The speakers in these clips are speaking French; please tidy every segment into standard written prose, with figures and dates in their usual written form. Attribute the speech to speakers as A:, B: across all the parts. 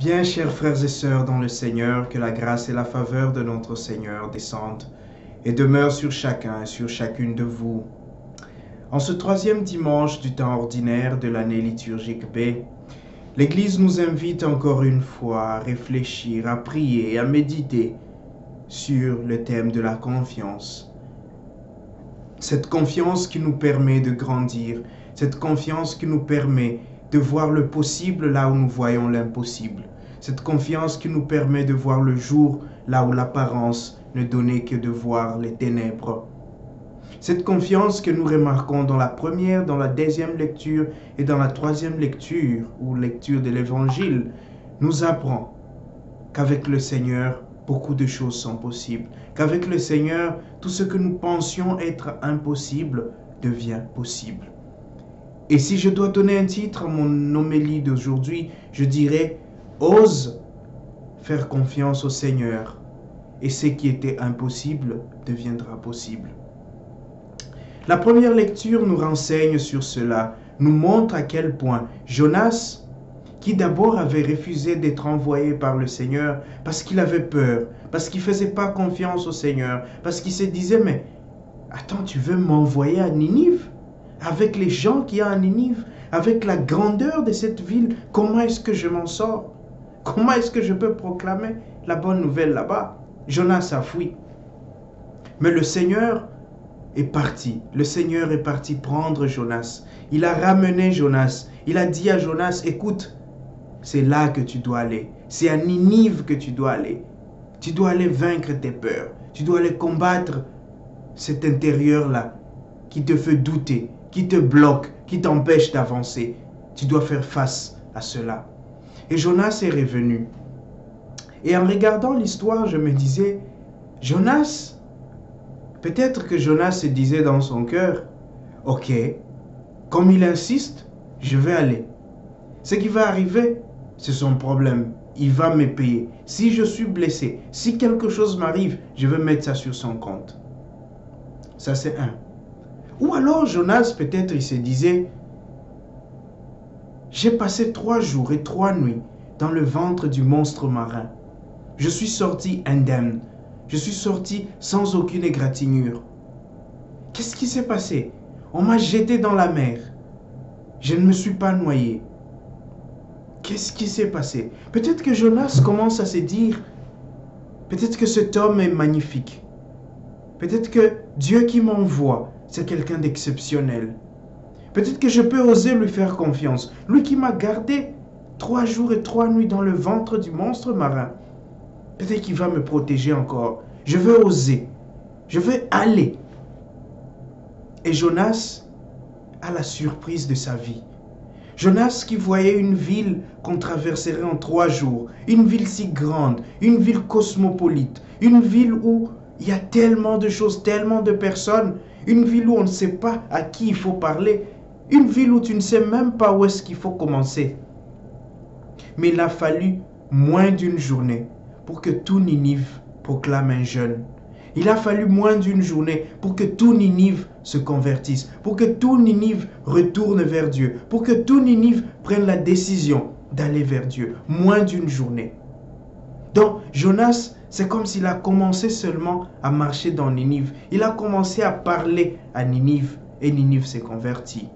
A: Bien, chers frères et sœurs dans le Seigneur, que la grâce et la faveur de notre Seigneur descendent et demeurent sur chacun et sur chacune de vous. En ce troisième dimanche du temps ordinaire de l'année liturgique B, l'Église nous invite encore une fois à réfléchir, à prier et à méditer sur le thème de la confiance. Cette confiance qui nous permet de grandir, cette confiance qui nous permet de voir le possible là où nous voyons l'impossible. Cette confiance qui nous permet de voir le jour là où l'apparence ne donnait que de voir les ténèbres. Cette confiance que nous remarquons dans la première, dans la deuxième lecture et dans la troisième lecture ou lecture de l'Évangile nous apprend qu'avec le Seigneur, beaucoup de choses sont possibles. Qu'avec le Seigneur, tout ce que nous pensions être impossible devient possible. Et si je dois donner un titre à mon homélie d'aujourd'hui, je dirais « Ose faire confiance au Seigneur et ce qui était impossible deviendra possible ». La première lecture nous renseigne sur cela, nous montre à quel point Jonas, qui d'abord avait refusé d'être envoyé par le Seigneur parce qu'il avait peur, parce qu'il ne faisait pas confiance au Seigneur, parce qu'il se disait « Mais attends, tu veux m'envoyer à Ninive ? Avec les gens qu'il y a à Ninive, avec la grandeur de cette ville, comment est-ce que je m'en sors? Comment est-ce que je peux proclamer la bonne nouvelle là-bas ?» Jonas a fui. Mais le Seigneur est parti. Le Seigneur est parti prendre Jonas. Il a ramené Jonas. Il a dit à Jonas, écoute, c'est là que tu dois aller. C'est à Ninive que tu dois aller. Tu dois aller vaincre tes peurs. Tu dois aller combattre cet intérieur-là qui te fait douter, qui te bloque, qui t'empêche d'avancer. Tu dois faire face à cela. Et Jonas est revenu. Et en regardant l'histoire, je me disais, Jonas, peut-être que Jonas se disait dans son cœur, ok, comme il insiste, je vais aller. Ce qui va arriver, c'est son problème. Il va me payer. Si je suis blessé, si quelque chose m'arrive, je vais mettre ça sur son compte. Ça, c'est un. Ou alors Jonas, peut-être, il se disait, j'ai passé 3 jours et 3 nuits dans le ventre du monstre marin. Je suis sorti indemne. Je suis sorti sans aucune égratignure. Qu'est-ce qui s'est passé? On m'a jeté dans la mer. Je ne me suis pas noyé. Qu'est-ce qui s'est passé? Peut-être que Jonas commence à se dire, peut-être que cet homme est magnifique. Peut-être que Dieu qui m'envoie, c'est quelqu'un d'exceptionnel. Peut-être que je peux oser lui faire confiance. Lui qui m'a gardé 3 jours et 3 nuits dans le ventre du monstre marin. Peut-être qu'il va me protéger encore. Je veux oser. Je veux aller. Et Jonas a la surprise de sa vie. Jonas qui voyait une ville qu'on traverserait en 3 jours. Une ville si grande. Une ville cosmopolite. Une ville où il y a tellement de choses, tellement de personnes. Une ville où on ne sait pas à qui il faut parler. Une ville où tu ne sais même pas où est-ce qu'il faut commencer. Mais il a fallu moins d'une journée pour que tout Ninive proclame un jeûne. Il a fallu moins d'une journée pour que tout Ninive se convertisse, pour que tout Ninive retourne vers Dieu, pour que tout Ninive prenne la décision d'aller vers Dieu. Moins d'une journée. Donc Jonas, c'est comme s'il a commencé seulement à marcher dans Ninive. Il a commencé à parler à Ninive et Ninive s'est converti.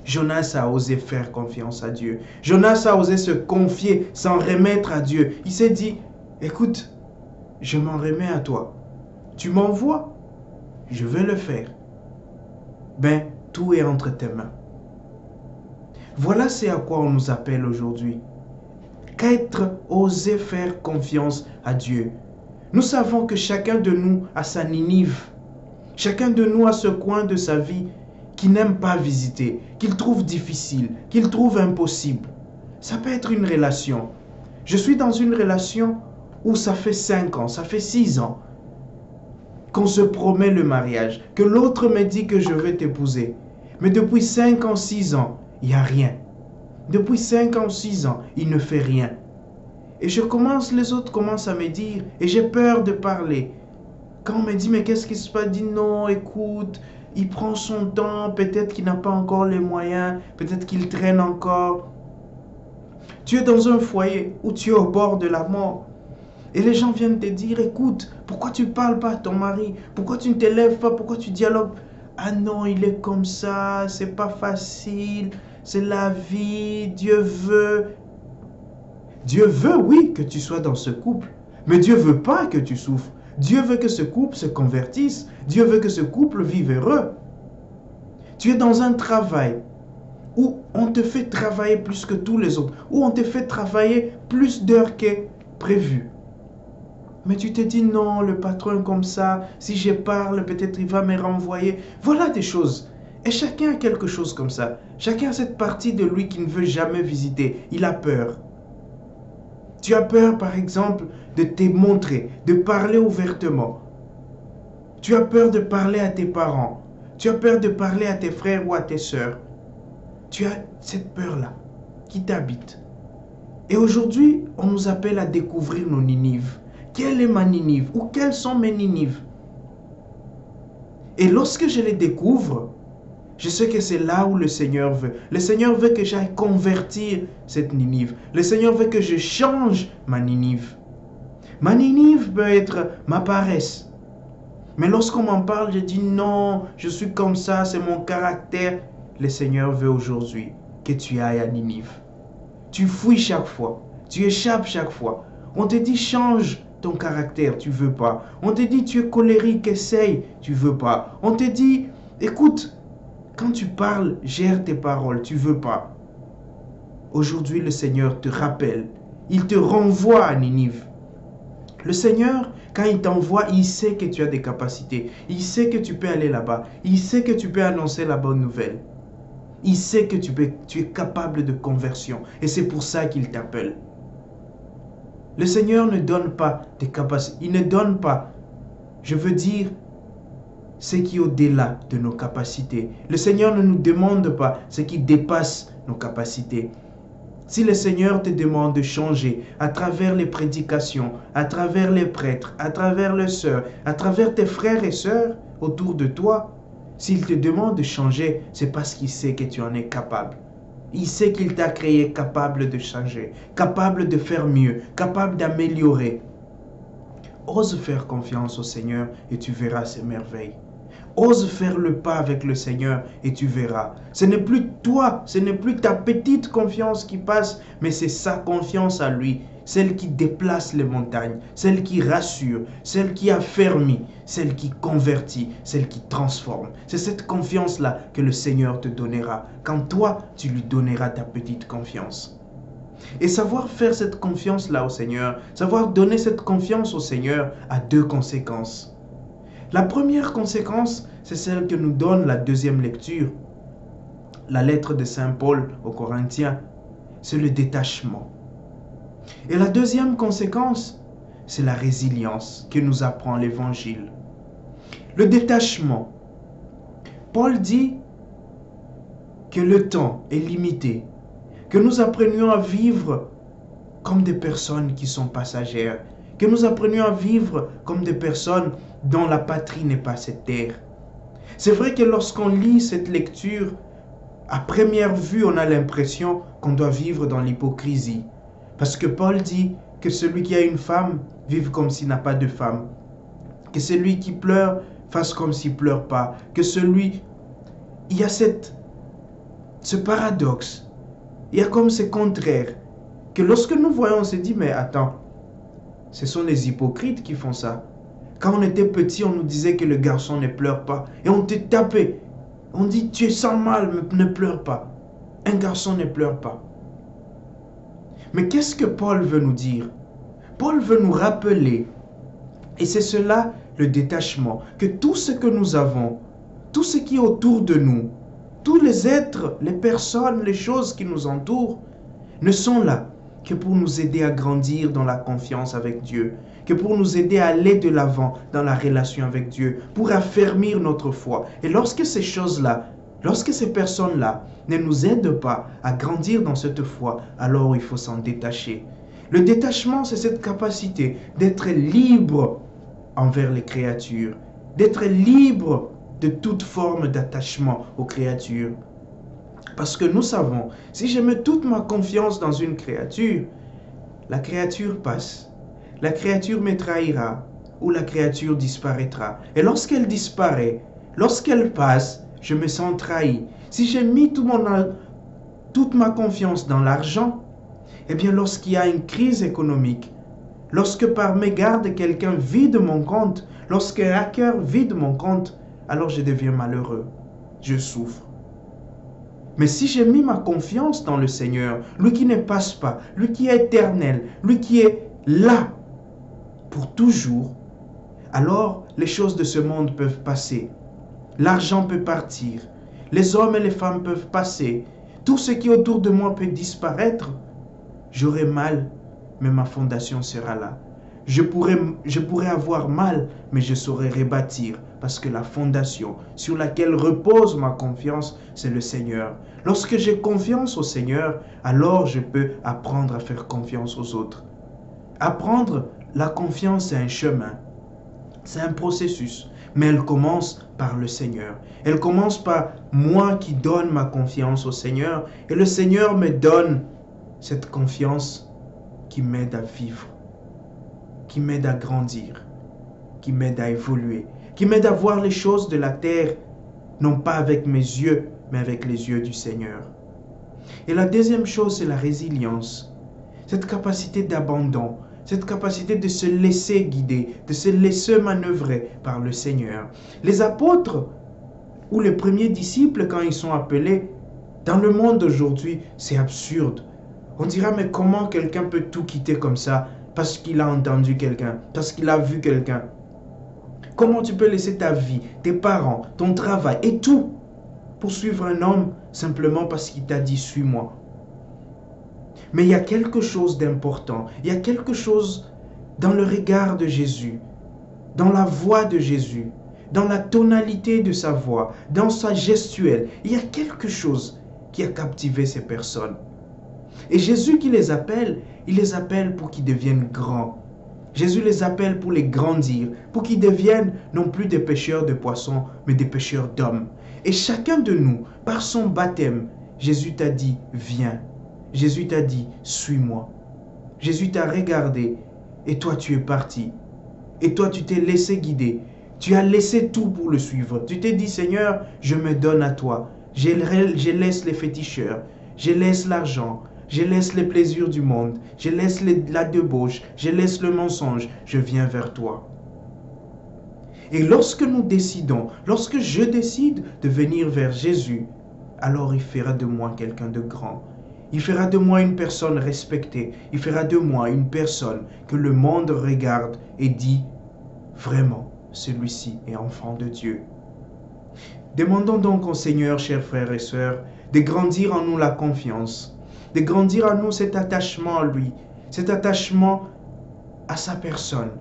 A: Jonas a osé faire confiance à Dieu. Jonas a osé se confier, s'en remettre à Dieu. Il s'est dit, écoute, je m'en remets à toi. Tu m'envoies, je vais le faire. Ben, tout est entre tes mains. Voilà c'est à quoi on nous appelle aujourd'hui. Qu'être osé faire confiance à Dieu. Nous savons que chacun de nous a sa Ninive. Chacun de nous a ce coin de sa vie qu'il n'aime pas visiter, qu'il trouve difficile, qu'il trouve impossible. Ça peut être une relation. Je suis dans une relation où ça fait 5 ans, ça fait 6 ans qu'on se promet le mariage, que l'autre me dit que je vais t'épouser. Mais depuis 5 ans, 6 ans, il n'y a rien. Depuis 5 ans, 6 ans, il ne fait rien. Et les autres commencent à me dire, et j'ai peur de parler. Quand on me dit, mais qu'est-ce qui se passe? Dis non, écoute, il prend son temps, peut-être qu'il n'a pas encore les moyens, peut-être qu'il traîne encore. Tu es dans un foyer où tu es au bord de la mort. Et les gens viennent te dire, écoute, pourquoi tu ne parles pas à ton mari? Pourquoi tu ne t'élèves pas? Pourquoi tu dialogues? Ah non, il est comme ça, c'est pas facile, c'est la vie, Dieu veut. Dieu veut, oui, que tu sois dans ce couple, mais Dieu veut pas que tu souffres. Dieu veut que ce couple se convertisse. Dieu veut que ce couple vive heureux. Tu es dans un travail où on te fait travailler plus que tous les autres, où on te fait travailler plus d'heures que prévu. Mais tu te dis non, le patron comme ça, si je parle, peut-être il va me renvoyer. Voilà des choses. Et chacun a quelque chose comme ça. Chacun a cette partie de lui qui ne veut jamais visiter. Il a peur. Tu as peur, par exemple, de te montrer, de parler ouvertement. Tu as peur de parler à tes parents. Tu as peur de parler à tes frères ou à tes sœurs. Tu as cette peur-là qui t'habite. Et aujourd'hui, on nous appelle à découvrir nos Ninives. Quelle est ma Ninive? Ou quelles sont mes Ninives? Et lorsque je les découvre, je sais que c'est là où le Seigneur veut. Le Seigneur veut que j'aille convertir cette Ninive. Le Seigneur veut que je change ma Ninive. Ma Ninive peut être ma paresse. Mais lorsqu'on m'en parle, je dis non, je suis comme ça, c'est mon caractère. Le Seigneur veut aujourd'hui que tu ailles à Ninive. Tu fuis chaque fois, tu échappes chaque fois. On te dit change ton caractère, tu veux pas. On te dit tu es colérique, essaye, tu veux pas. On te dit écoute, quand tu parles, gère tes paroles, tu veux pas. Aujourd'hui, le Seigneur te rappelle, il te renvoie à Ninive. Le Seigneur, quand il t'envoie, il sait que tu as des capacités. Il sait que tu peux aller là-bas. Il sait que tu peux annoncer la bonne nouvelle. Il sait que tu es capable de conversion. Et c'est pour ça qu'il t'appelle. Le Seigneur ne donne pas des capacités. Il ne donne pas, je veux dire, ce qui est au-delà de nos capacités. Le Seigneur ne nous demande pas ce qui dépasse nos capacités. Si le Seigneur te demande de changer à travers les prédications, à travers les prêtres, à travers les sœurs, à travers tes frères et sœurs autour de toi, s'il te demande de changer, c'est parce qu'il sait que tu en es capable. Il sait qu'il t'a créé capable de changer, capable de faire mieux, capable d'améliorer. Ose faire confiance au Seigneur et tu verras ses merveilles. Ose faire le pas avec le Seigneur et tu verras. Ce n'est plus toi, ce n'est plus ta petite confiance qui passe, mais c'est sa confiance à lui, celle qui déplace les montagnes, celle qui rassure, celle qui affermit, celle qui convertit, celle qui transforme. C'est cette confiance-là que le Seigneur te donnera quand toi, tu lui donneras ta petite confiance. Et savoir faire cette confiance-là au Seigneur, savoir donner cette confiance au Seigneur a deux conséquences. La première conséquence, c'est celle que nous donne la deuxième lecture, la lettre de Saint Paul aux Corinthiens, c'est le détachement. Et la deuxième conséquence, c'est la résilience que nous apprend l'Évangile. Le détachement. Paul dit que le temps est limité, que nous apprenions à vivre comme des personnes qui sont passagères, que nous apprenions à vivre comme des personnes dont la patrie n'est pas cette terre. C'est vrai que lorsqu'on lit cette lecture, à première vue, on a l'impression qu'on doit vivre dans l'hypocrisie. Parce que Paul dit que celui qui a une femme vive comme s'il n'a pas de femme. Que celui qui pleure fasse comme s'il ne pleure pas. Que celui... Il y a ce paradoxe. Il y a comme ce contraire. Que lorsque nous voyons, on se dit, mais attends, ce sont les hypocrites qui font ça. Quand on était petit, on nous disait que le garçon ne pleure pas. Et on te tapait. On dit, tu es sans mal, mais ne pleure pas. Un garçon ne pleure pas. Mais qu'est-ce que Paul veut nous dire? Paul veut nous rappeler, et c'est cela le détachement, que tout ce que nous avons, tout ce qui est autour de nous, tous les êtres, les personnes, les choses qui nous entourent, ne sont là que pour nous aider à grandir dans la confiance avec Dieu, que pour nous aider à aller de l'avant dans la relation avec Dieu, pour affermir notre foi. Et lorsque ces choses-là, lorsque ces personnes-là ne nous aident pas à grandir dans cette foi, alors il faut s'en détacher. Le détachement, c'est cette capacité d'être libre envers les créatures, d'être libre de toute forme d'attachement aux créatures. Parce que nous savons, si je mets toute ma confiance dans une créature, la créature passe. La créature me trahira ou la créature disparaîtra. Et lorsqu'elle disparaît, lorsqu'elle passe, je me sens trahi. Si j'ai mis toute ma confiance dans l'argent, eh bien lorsqu'il y a une crise économique, lorsque par mégarde quelqu'un vide mon compte, lorsqu'un hacker vide mon compte, alors je deviens malheureux, je souffre. Mais si j'ai mis ma confiance dans le Seigneur, lui qui ne passe pas, lui qui est éternel, lui qui est là pour toujours, alors les choses de ce monde peuvent passer. L'argent peut partir, les hommes et les femmes peuvent passer, tout ce qui est autour de moi peut disparaître. J'aurai mal, mais ma fondation sera là. Je pourrais avoir mal, mais je saurai rebâtir, parce que la fondation sur laquelle repose ma confiance, c'est le Seigneur. Lorsque j'ai confiance au Seigneur, alors je peux apprendre à faire confiance aux autres. Apprendre la confiance, c'est un chemin, c'est un processus, mais elle commence par le Seigneur. Elle commence par moi qui donne ma confiance au Seigneur, et le Seigneur me donne cette confiance qui m'aide à vivre, qui m'aide à grandir, qui m'aide à évoluer, qui m'aide à voir les choses de la terre, non pas avec mes yeux, mais avec les yeux du Seigneur. Et la deuxième chose, c'est la résilience, cette capacité d'abandon, cette capacité de se laisser guider, de se laisser manœuvrer par le Seigneur. Les apôtres ou les premiers disciples, quand ils sont appelés, dans le monde d'aujourd'hui, c'est absurde. On dira, mais comment quelqu'un peut tout quitter comme ça parce qu'il a entendu quelqu'un, parce qu'il a vu quelqu'un? Comment tu peux laisser ta vie, tes parents, ton travail et tout pour suivre un homme simplement parce qu'il t'a dit « suis-moi ». Mais il y a quelque chose d'important, il y a quelque chose dans le regard de Jésus, dans la voix de Jésus, dans la tonalité de sa voix, dans sa gestuelle. Il y a quelque chose qui a captivé ces personnes. Et Jésus qui les appelle, il les appelle pour qu'ils deviennent grands. Jésus les appelle pour les grandir, pour qu'ils deviennent non plus des pêcheurs de poissons, mais des pêcheurs d'hommes. Et chacun de nous, par son baptême, Jésus t'a dit « viens ». Jésus t'a dit « suis-moi ». Jésus t'a regardé et toi tu es parti. Et toi tu t'es laissé guider. Tu as laissé tout pour le suivre. Tu t'es dit « Seigneur, je me donne à toi. Je laisse les féticheurs. Je laisse l'argent. Je laisse les plaisirs du monde. Je laisse la débauche. Je laisse le mensonge. Je viens vers toi. » Et lorsque nous décidons, lorsque je décide de venir vers Jésus, alors il fera de moi quelqu'un de grand. Il fera de moi une personne respectée. Il fera de moi une personne que le monde regarde et dit « Vraiment, celui-ci est enfant de Dieu. » Demandons donc au Seigneur, chers frères et sœurs, de grandir en nous la confiance, de grandir en nous cet attachement à lui, cet attachement à sa personne.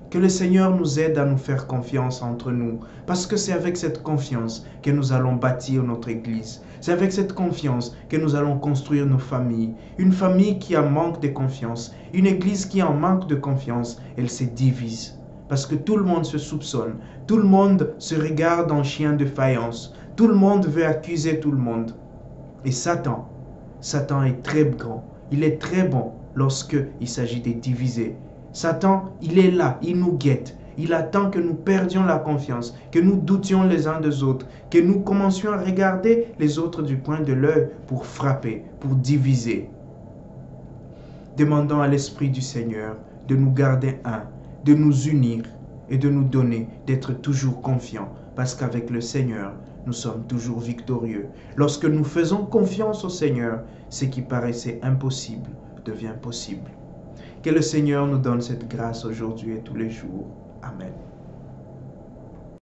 A: Que le Seigneur nous aide à nous faire confiance entre nous, parce que c'est avec cette confiance que nous allons bâtir notre Église. C'est avec cette confiance que nous allons construire nos familles. Une famille qui en manque de confiance, une Église qui en manque de confiance, elle se divise. Parce que tout le monde se soupçonne, tout le monde se regarde en chien de faïence, tout le monde veut accuser tout le monde. Et Satan est très grand, il est très bon lorsqu'il s'agit de diviser. Satan, il est là, il nous guette. Il attend que nous perdions la confiance, que nous doutions les uns des autres, que nous commencions à regarder les autres du coin de l'œil pour frapper, pour diviser. Demandons à l'Esprit du Seigneur de nous garder un, de nous unir et de nous donner d'être toujours confiants, parce qu'avec le Seigneur, nous sommes toujours victorieux. Lorsque nous faisons confiance au Seigneur, ce qui paraissait impossible devient possible. Que le Seigneur nous donne cette grâce aujourd'hui et tous les jours. Amen.